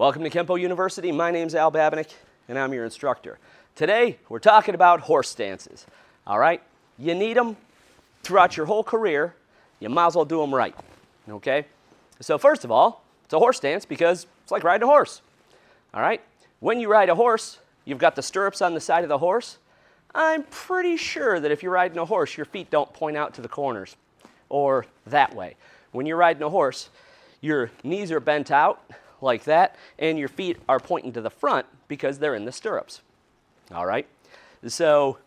Welcome to Kenpo University. My name's Al Babinick, and I'm your instructor. Today, we're talking about horse stances. All right? You need them throughout your whole career. You might as well do them right. Okay? So first of all, it's a horse stance because it's like riding a horse. All right? When you ride a horse, you've got the stirrups on the side of the horse. I'm pretty sure that if you're riding a horse, your feet don't point out to the corners or that way. When you're riding a horse, your knees are bent out like that, and your feet are pointing to the front because they're in the stirrups. All right? So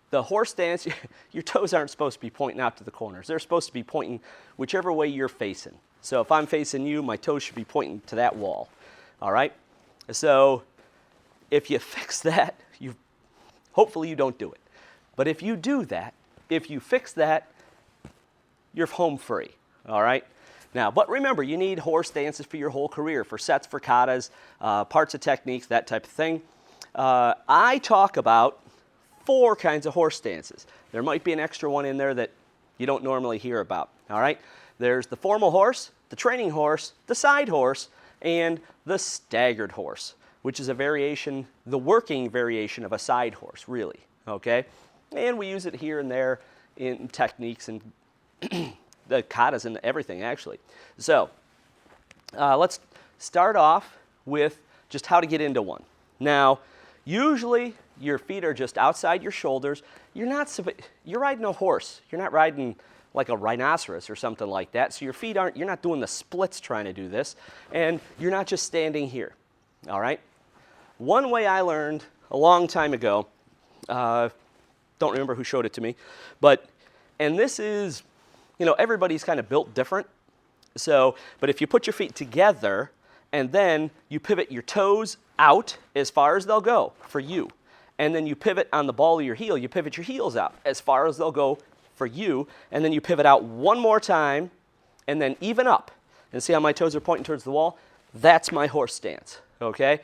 the horse stance, your toes aren't supposed to be pointing out to the corners. They're supposed to be pointing whichever way you're facing. So if I'm facing you, my toes should be pointing to that wall. All right? So if you fix that, hopefully you don't do it. But if you do that, if you fix that, you're home free. All right? Now, but remember, you need horse stances for your whole career, for sets, for katas, parts of techniques, that type of thing. I talk about 4 kinds of horse stances. There might be an extra one in there that you don't normally hear about. All right? There's the formal horse, the training horse, the side horse, and the staggered horse, which is a variation, the working variation of a side horse, really. Okay? And we use it here and there in techniques and the katas and everything, actually. So let's start off with just how to get into one. Now, usually your feet are just outside your shoulders. You're riding a horse. You're not riding like a rhinoceros or something like that. So your feet you're not doing the splits trying to do this, and you're not just standing here. All right? One way I learned a long time ago, don't remember who showed it to me, and this is, everybody's kind of built different. So, but if you put your feet together and then you pivot your toes out as far as they'll go for you, and then you pivot on the ball of your heel, you pivot your heels out as far as they'll go for you, and then you pivot out one more time and then even up. And see how my toes are pointing towards the wall? That's my horse stance, okay?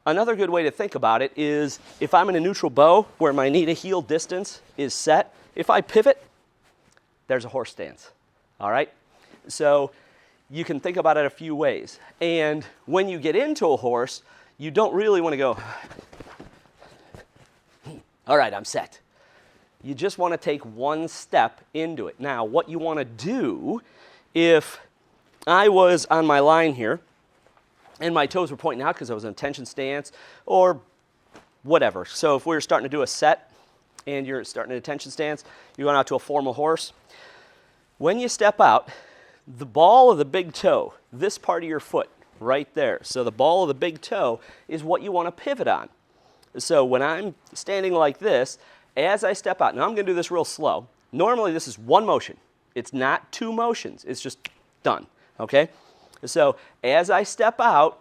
Another good way to think about it is if I'm in a neutral bow where my knee to heel distance is set, if I pivot, there's a horse stance, all right? So you can think about it a few ways. And when you get into a horse, you don't really want to go, all right, I'm set. You just want to take one step into it. Now, what you want to do, if I was on my line here, and my toes were pointing out because I was in a tension stance or whatever. So if we were starting to do a set and you're starting in a tension stance, you're going out to a formal horse. When you step out, the ball of the big toe, this part of your foot right there, so the ball of the big toe is what you want to pivot on. So when I'm standing like this, as I step out, now I'm going to do this real slow. Normally this is one motion. It's not 2 motions. It's just done, okay? So as I step out,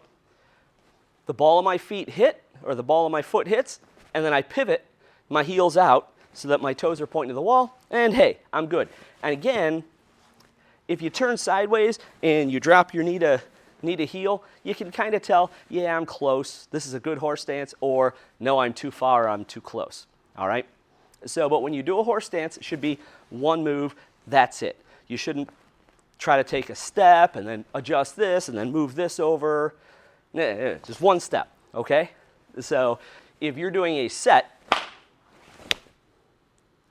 the ball of my feet hit, or the ball of my foot hits, and then I pivot my heels out so that my toes are pointing to the wall, and hey, I'm good. And again, if you turn sideways and you drop your knee to heel, you can kind of tell, yeah, I'm close, this is a good horse stance, or no, I'm too far, I'm too close, all right? So, but when you do a horse stance, it should be one move, that's it. You shouldn't try to take a step and then adjust this and then move this over. Just one step, okay? So if you're doing a set,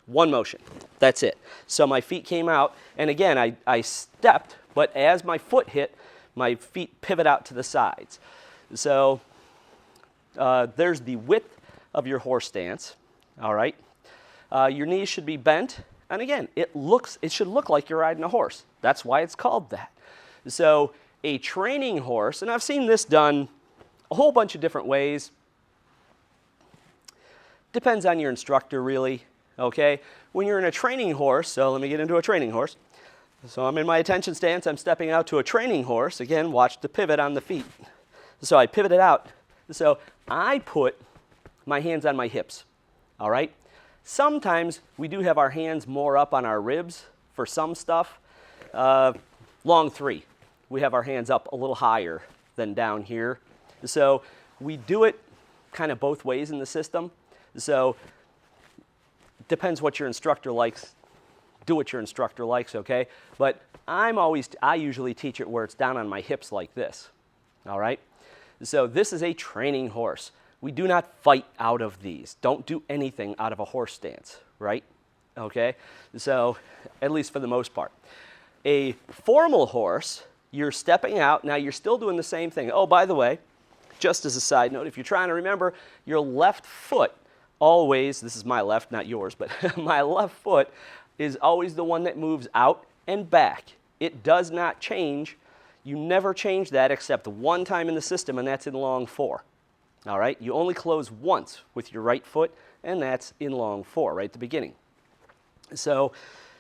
one motion, that's it. So my feet came out, and again, I stepped, but as my foot hit, my feet pivot out to the sides. So there's the width of your horse stance, all right? Your knees should be bent. And again, it should look like you're riding a horse. That's why it's called that. So a training horse, and I've seen this done a whole bunch of different ways. Depends on your instructor, really, okay? When you're in a training horse, so let me get into a training horse. So I'm in my attention stance. I'm stepping out to a training horse. Again, watch the pivot on the feet. So I pivoted out. So I put my hands on my hips, all right? Sometimes we do have our hands more up on our ribs for some stuff. Long 3, we have our hands up a little higher than down here. So we do it kind of both ways in the system. So depends what your instructor likes. Do what your instructor likes, okay? But I usually teach it where it's down on my hips like this. all right? So this is a training horse. We do not fight out of these. Don't do anything out of a horse stance, right? Okay, so at least for the most part. A formal horse, you're stepping out. Now you're still doing the same thing. Oh, by the way, just as a side note, if you're trying to remember, your left foot always, this is my left, not yours, but my left foot is always the one that moves out and back. It does not change. You never change that except one time in the system, and that's in long 4. All right, you only close once with your right foot, and that's in long 4, right at the beginning. So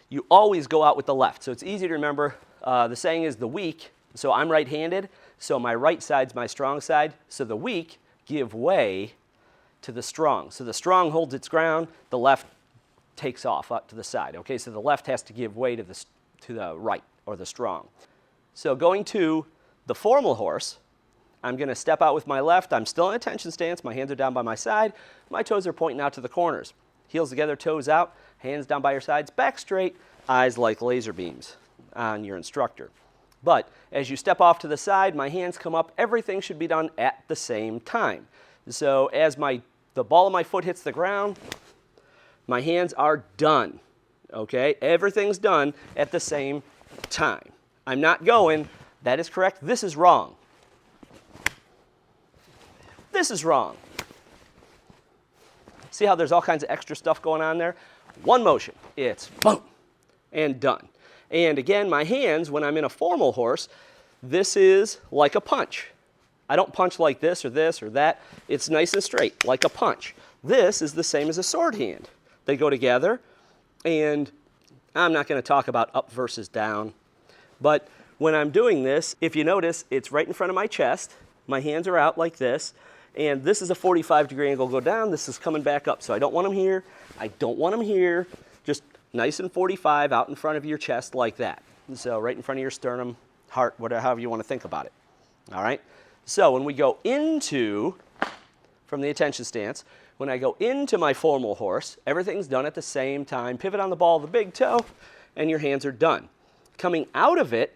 you always go out with the left. So it's easy to remember. The saying is the weak. So I'm right-handed, so my right side's my strong side. So the weak give way to the strong. So the strong holds its ground, the left takes off up to the side. Okay, so the left has to give way to the right, or the strong. So going to the formal horse, I'm going to step out with my left. I'm still in attention stance. My hands are down by my side. My toes are pointing out to the corners. Heels together, toes out, hands down by your sides, back straight, eyes like laser beams on your instructor. But as you step off to the side, my hands come up. Everything should be done at the same time. So as the ball of my foot hits the ground, my hands are done. Okay? Everything's done at the same time. I'm not going, that is correct, this is wrong. This is wrong. See how there's all kinds of extra stuff going on there? One motion, it's boom, and done. And again, my hands, when I'm in a formal horse, this is like a punch. I don't punch like this or that. It's nice and straight, like a punch. This is the same as a sword hand. They go together, and I'm not going to talk about up versus down. But when I'm doing this, if you notice, it's right in front of my chest. My hands are out like this. And this is a 45-degree angle go down. This is coming back up. So I don't want them here. I don't want them here. Just nice and 45 out in front of your chest like that. So right in front of your sternum, heart, whatever, however you want to think about it. All right? So when we go into, from the attention stance, when I go into my formal horse, everything's done at the same time. Pivot on the ball of the big toe, and your hands are done. Coming out of it,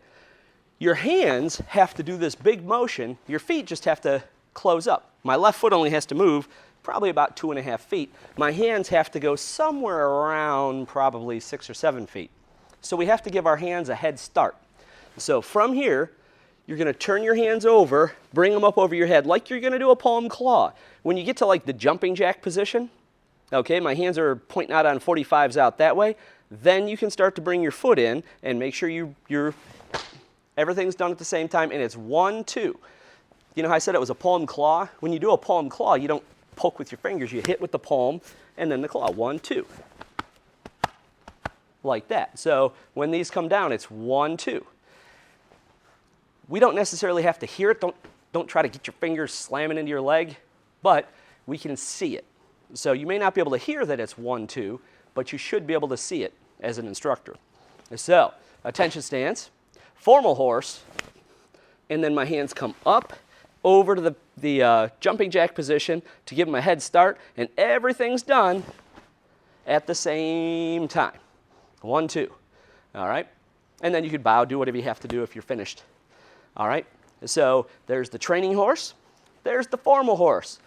your hands have to do this big motion. Your feet just have to close up. My left foot only has to move probably about 2.5 feet. My hands have to go somewhere around probably 6 or 7 feet. So we have to give our hands a head start. So from here, you're going to turn your hands over, bring them up over your head like you're going to do a palm claw. When you get to like the jumping jack position, okay, my hands are pointing out on 45s out that way, then you can start to bring your foot in and make sure everything's done at the same time, and it's 1, 2. You know how I said it was a palm claw? When you do a palm claw, you don't poke with your fingers. You hit with the palm and then the claw. 1, 2. Like that. So when these come down, it's 1, 2. We don't necessarily have to hear it. Don't try to get your fingers slamming into your leg, but we can see it. So you may not be able to hear that it's 1, 2, but you should be able to see it as an instructor. So attention stance, formal horse, and then my hands come up over to the jumping jack position to give them a head start, and everything's done at the same time. 1, 2. All right? And then you could bow, do whatever you have to do if you're finished. All right? So there's the training horse. There's the formal horse.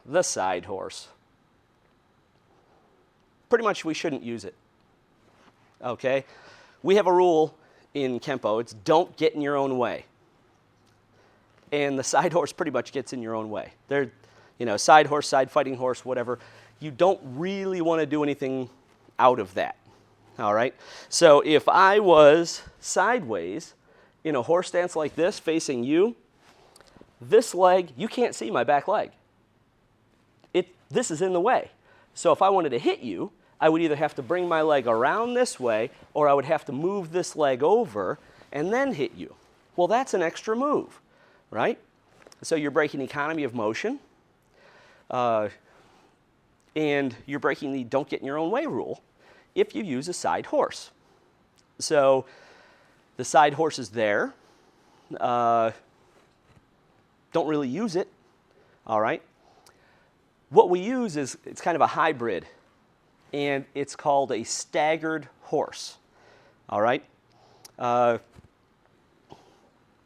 The side horse. Pretty much we shouldn't use it. Okay? We have a rule in Kenpo. It's don't get in your own way. And the side horse pretty much gets in your own way. They're, side horse, side fighting horse, whatever. You don't really want to do anything out of that. All right? So if I was sideways in a horse stance like this, facing you, this leg, you can't see my back leg. This is in the way. So if I wanted to hit you, I would either have to bring my leg around this way, or I would have to move this leg over and then hit you. Well, that's an extra move, right? So you're breaking economy of motion, and you're breaking the don't get in your own way rule if you use a side horse. So the side horse is there. Don't really use it, all right? What we use is, it's kind of a hybrid, and it's called a staggered horse, all right?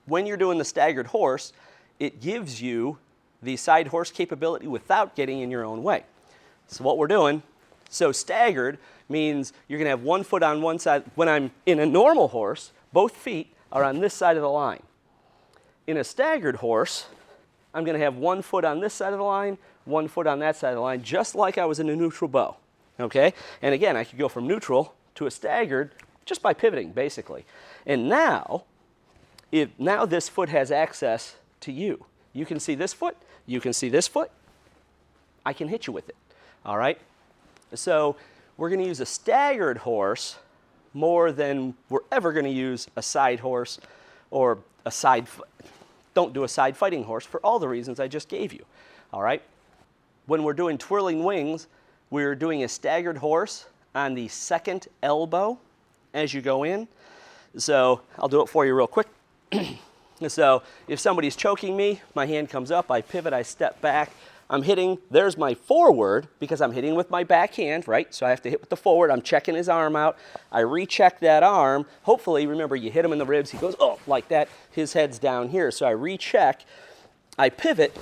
when you're doing the staggered horse, it gives you the side horse capability without getting in your own way. So what we're doing, so staggered means you're going to have one foot on one side. When I'm in a normal horse, both feet are on this side of the line. In a staggered horse, I'm going to have one foot on this side of the line, one foot on that side of the line, just like I was in a neutral bow. Okay? And again, I could go from neutral to a staggered just by pivoting, basically. And now this foot has access to you. You can see this foot. You can see this foot. I can hit you with it. All right? So we're going to use a staggered horse more than we're ever going to use a side horse or a side. Don't do a side fighting horse for all the reasons I just gave you. All right? When we're doing twirling wings, we're doing a staggered horse on the second elbow as you go in. So I'll do it for you real quick. So if somebody's choking me, my hand comes up, I pivot, I step back. I'm hitting, there's my forward because I'm hitting with my back hand, right? So I have to hit with the forward. I'm checking his arm out. I recheck that arm. Hopefully, remember, you hit him in the ribs. He goes, oh, like that. His head's down here. So I recheck. I pivot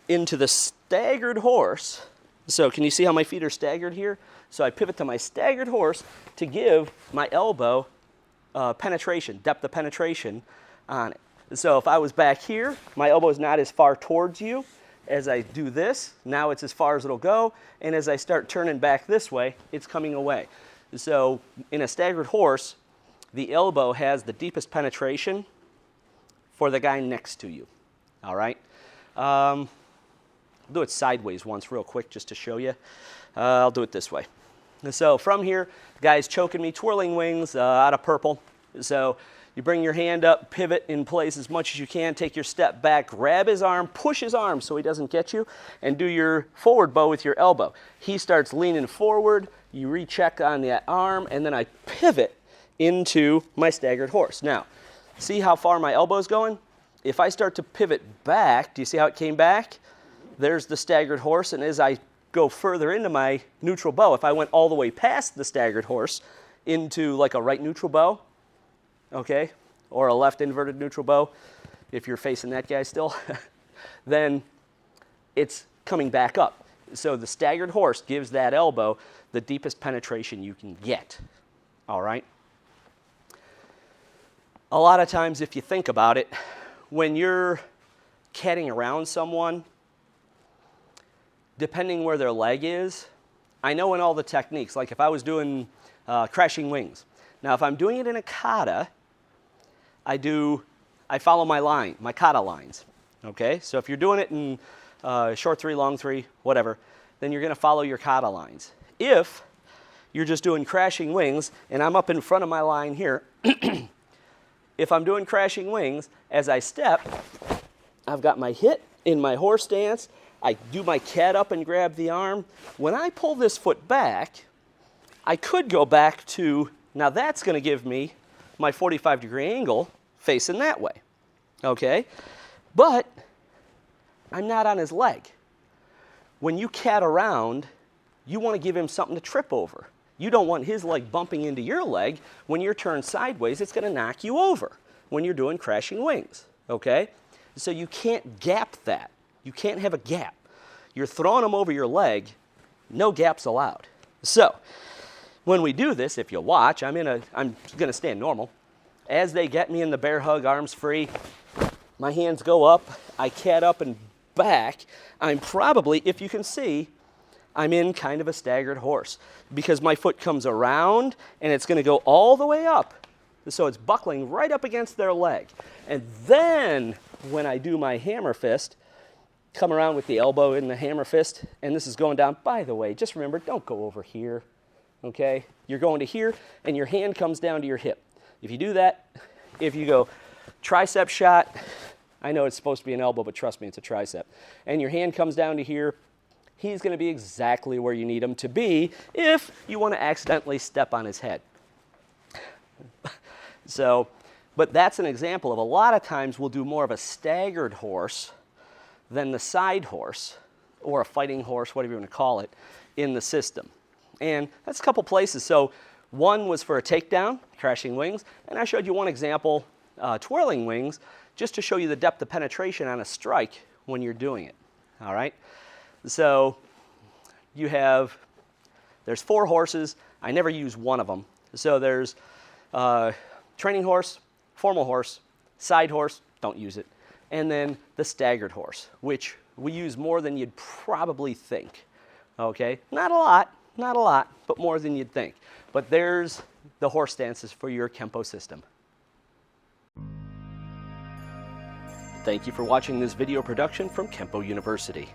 into the staggered horse. So can you see how my feet are staggered here? So I pivot to my staggered horse to give my elbow penetration, depth of penetration on it. So if I was back here, my elbow is not as far towards you. As I do this, now it's as far as it'll go, and as I start turning back this way, it's coming away. So in a staggered horse, the elbow has the deepest penetration for the guy next to you. All right? I'll do it sideways once real quick just to show you. I'll do it this way. So from here, the guy's choking me, twirling wings out of purple. So you bring your hand up, pivot in place as much as you can, take your step back, grab his arm, push his arm so he doesn't get you, and do your forward bow with your elbow. He starts leaning forward, you recheck on that arm, and then I pivot into my staggered horse. Now, see how far my elbow's going? If I start to pivot back, do you see how it came back? There's the staggered horse, and as I go further into my neutral bow, if I went all the way past the staggered horse into like a right neutral bow, okay, or a left inverted neutral bow, if you're facing that guy still, then it's coming back up. So the staggered horse gives that elbow the deepest penetration you can get, all right? A lot of times, if you think about it, when you're catting around someone, depending where their leg is, I know in all the techniques, like if I was doing crashing wings. Now, if I'm doing it in a kata, I follow my line, my kata lines, okay? So if you're doing it in short three, long three, whatever, then you're going to follow your kata lines. If you're just doing crashing wings, and I'm up in front of my line here, if I'm doing crashing wings, as I step, I've got my hit in my horse stance, I do my cat up and grab the arm. When I pull this foot back, I could go back to, now that's going to give me my 45-degree angle facing that way, okay? But I'm not on his leg. When you cat around, you want to give him something to trip over. You don't want his leg bumping into your leg. When you're turned sideways, it's going to knock you over when you're doing crashing wings, okay? So you can't gap that. You can't have a gap. You're throwing him over your leg, no gaps allowed. So when we do this, if you watch, I'm going to stand normal. As they get me in the bear hug, arms free, my hands go up, I cat up and back. I'm probably, if you can see, I'm in kind of a staggered horse because my foot comes around and it's going to go all the way up. So it's buckling right up against their leg. And then when I do my hammer fist, come around with the elbow in the hammer fist, and this is going down. By the way, just remember, don't go over here. Okay, you're going to here, and your hand comes down to your hip. If you do that, if you go tricep shot, I know it's supposed to be an elbow, but trust me, it's a tricep, and your hand comes down to here, he's going to be exactly where you need him to be if you want to accidentally step on his head. So, but that's an example of a lot of times we'll do more of a staggered horse than the side horse, or a fighting horse, whatever you want to call it, in the system. And that's a couple places. So one was for a takedown, crashing wings, and I showed you one example, twirling wings. just to show you the depth of penetration on a strike when you're doing it. All right? So there's 4 horses. I never use one of them. So there's training horse, formal horse, side horse, don't use it, and then the staggered horse, which we use more than you'd probably think. Okay? Not a lot, but more than you'd think. But there's the horse stances for your Kenpo system. Thank you for watching this video production from Kenpo University.